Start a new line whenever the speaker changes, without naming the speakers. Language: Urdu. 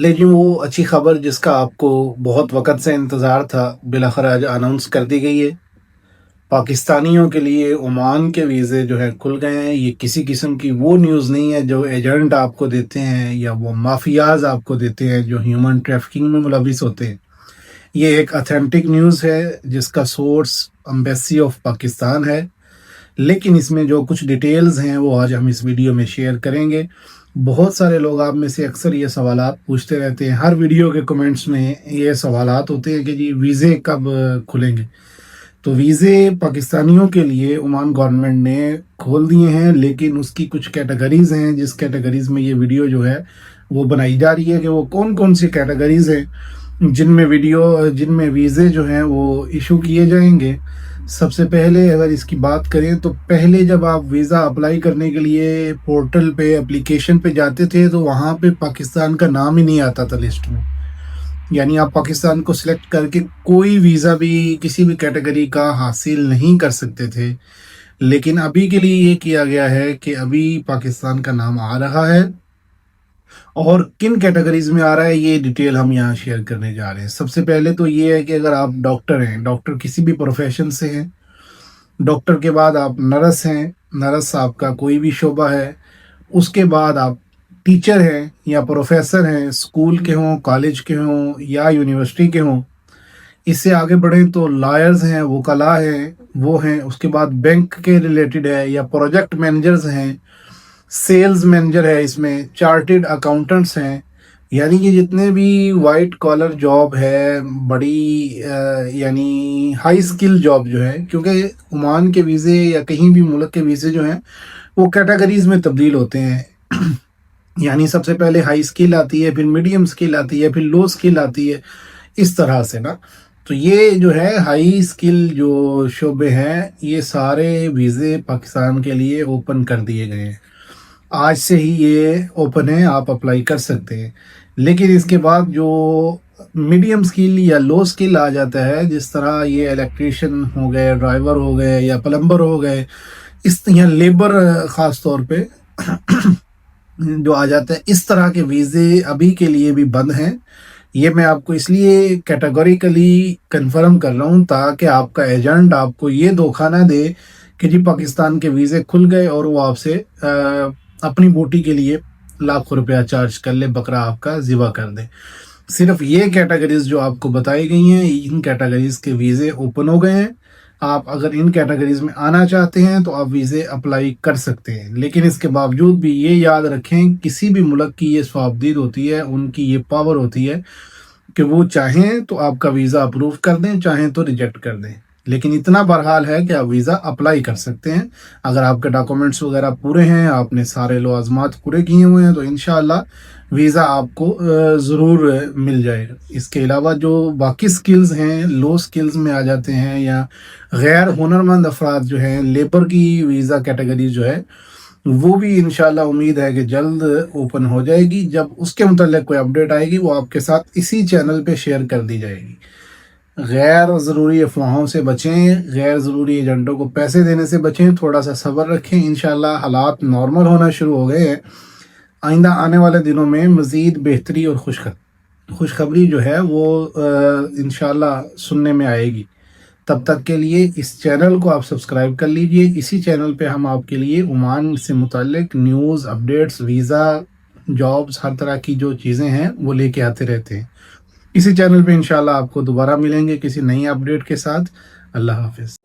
لیکن وہ اچھی خبر جس کا آپ کو بہت وقت سے انتظار تھا بالآخر آج اناؤنس کر دی گئی ہے۔ پاکستانیوں کے لیے عمان کے ویزے جو ہے کھل گئے ہیں۔ یہ کسی قسم کی وہ نیوز نہیں ہے جو ایجنٹ آپ کو دیتے ہیں یا وہ مافیاز آپ کو دیتے ہیں جو ہیومن ٹریفکنگ میں ملوث ہوتے ہیں۔ یہ ایک اتھینٹک نیوز ہے جس کا سورس امبیسی آف پاکستان ہے، لیکن اس میں جو کچھ ڈیٹیلز ہیں وہ آج ہم اس ویڈیو میں شیئر کریں گے۔ بہت سارے لوگ آپ میں سے اکثر یہ سوالات پوچھتے رہتے ہیں، ہر ویڈیو کے کمنٹس میں یہ سوالات ہوتے ہیں کہ جی ویزے کب کھلیں گے۔ تو ویزے پاکستانیوں کے لیے عمان گورنمنٹ نے کھول دیے ہیں، لیکن اس کی کچھ کیٹیگریز ہیں جس کیٹیگریز میں یہ ویڈیو جو ہے وہ بنائی جا رہی ہے کہ وہ کون کون سی کیٹیگریز ہیں جن میں ویزے جو ہیں وہ ایشو کیے جائیں گے۔ سب سے پہلے اگر اس کی بات کریں تو پہلے جب آپ ویزا اپلائی کرنے کے لیے پورٹل پہ اپلیکیشن پہ جاتے تھے تو وہاں پہ پاکستان کا نام ہی نہیں آتا تھا لسٹ میں، یعنی آپ پاکستان کو سلیکٹ کر کے کوئی ویزا بھی کسی بھی کیٹیگری کا حاصل نہیں کر سکتے تھے۔ لیکن ابھی کے لیے یہ کیا گیا ہے کہ ابھی پاکستان کا نام آ رہا ہے، اور کن کیٹیگریز میں آ رہا ہے یہ ڈیٹیل ہم یہاں شیئر کرنے جا رہے ہیں۔ سب سے پہلے تو یہ ہے کہ اگر آپ ڈاکٹر ہیں، ڈاکٹر کسی بھی پروفیشن سے ہیں، ڈاکٹر کے بعد آپ نرس ہیں، نرس آپ کا کوئی بھی شعبہ ہے، اس کے بعد آپ ٹیچر ہیں یا پروفیسر ہیں، اسکول کے ہوں، کالج کے ہوں یا یونیورسٹی کے ہوں۔ اس سے آگے بڑھیں تو لائرز ہیں، وکلاء ہیں، وہ ہیں۔ اس کے بعد بینک کے ریلیٹڈ ہے یا پروجیکٹ مینیجرز ہیں، سیلز مینیجر ہے، اس میں چارٹرڈ اکاؤنٹنٹس ہیں۔ یعنی کہ جتنے بھی وائٹ کالر جاب ہے، بڑی یعنی ہائی سکل جاب جو ہے، کیونکہ عمان کے ویزے یا کہیں بھی ملک کے ویزے جو ہیں وہ کیٹیگریز میں تبدیل ہوتے ہیں۔ یعنی سب سے پہلے ہائی سکل آتی ہے، پھر میڈیم سکل آتی ہے، پھر لو سکل آتی ہے، اس طرح سے نا۔ تو یہ جو ہے ہائی سکل جو شعبے ہیں، یہ سارے ویزے پاکستان کے لیے اوپن کر دیے گئے ہیں۔ آج سے ہی یہ اوپن ہے، آپ اپلائی کر سکتے ہیں۔ لیکن اس کے بعد جو میڈیم سکل یا لو سکل آ جاتا ہے، جس طرح یہ الیکٹریشین ہو گئے، ڈرائیور ہو گئے یا پلمبر ہو گئے، یا لیبر خاص طور پہ جو آ جاتا ہے، اس طرح کے ویزے ابھی کے لیے بھی بند ہیں۔ یہ میں آپ کو اس لیے کیٹیگوریکلی کنفرم کر رہا ہوں تاکہ آپ کا ایجنٹ آپ کو یہ دھوکہ نہ دے کہ جی پاکستان کے ویزے کھل گئے اور وہ آپ سے اپنی بوٹی کے لیے لاکھوں روپیہ چارج کر لے، بکرا آپ کا ذبح کر دے۔ صرف یہ کیٹیگریز جو آپ کو بتائی گئی ہیں، ان کیٹیگریز کے ویزے اوپن ہو گئے ہیں۔ آپ اگر ان کیٹیگریز میں آنا چاہتے ہیں تو آپ ویزے اپلائی کر سکتے ہیں، لیکن اس کے باوجود بھی یہ یاد رکھیں کسی بھی ملک کی یہ صوابدید ہوتی ہے، ان کی یہ پاور ہوتی ہے کہ وہ چاہیں تو آپ کا ویزا اپروو کر دیں، چاہیں تو ریجیکٹ کر دیں۔ لیکن اتنا بہرحال ہے کہ آپ ویزا اپلائی کر سکتے ہیں اگر آپ کے ڈاکومنٹس وغیرہ پورے ہیں، آپ نے سارے لوازمات پورے کیے ہوئے ہیں، تو انشاءاللہ ویزا آپ کو ضرور مل جائے گا۔ اس کے علاوہ جو باقی سکلز ہیں، لو سکلز میں آ جاتے ہیں، یا غیر ہنرمند افراد جو ہیں، لیبر کی ویزا کیٹیگری جو ہے، وہ بھی انشاءاللہ امید ہے کہ جلد اوپن ہو جائے گی۔ جب اس کے متعلق کوئی اپڈیٹ آئے گی وہ آپ کے ساتھ اسی چینل پہ شیئر کر دی جائے گی۔ غیر ضروری افواہوں سے بچیں، غیر ضروری ایجنٹوں کو پیسے دینے سے بچیں، تھوڑا سا صبر رکھیں۔ انشاءاللہ حالات نارمل ہونا شروع ہو گئے ہیں۔ آئندہ آنے والے دنوں میں مزید بہتری اور خوشخبری جو ہے وہ انشاءاللہ سننے میں آئے گی۔ تب تک کے لیے اس چینل کو آپ سبسکرائب کر لیجئے۔ اسی چینل پہ ہم آپ کے لیے عمان سے متعلق نیوز، اپڈیٹس، ویزا، جابز، ہر طرح کی جو چیزیں ہیں وہ لے کے آتے رہتے ہیں۔ اسی چینل پہ انشاءاللہ آپ کو دوبارہ ملیں گے کسی نئی اپڈیٹ کے ساتھ۔ اللہ حافظ۔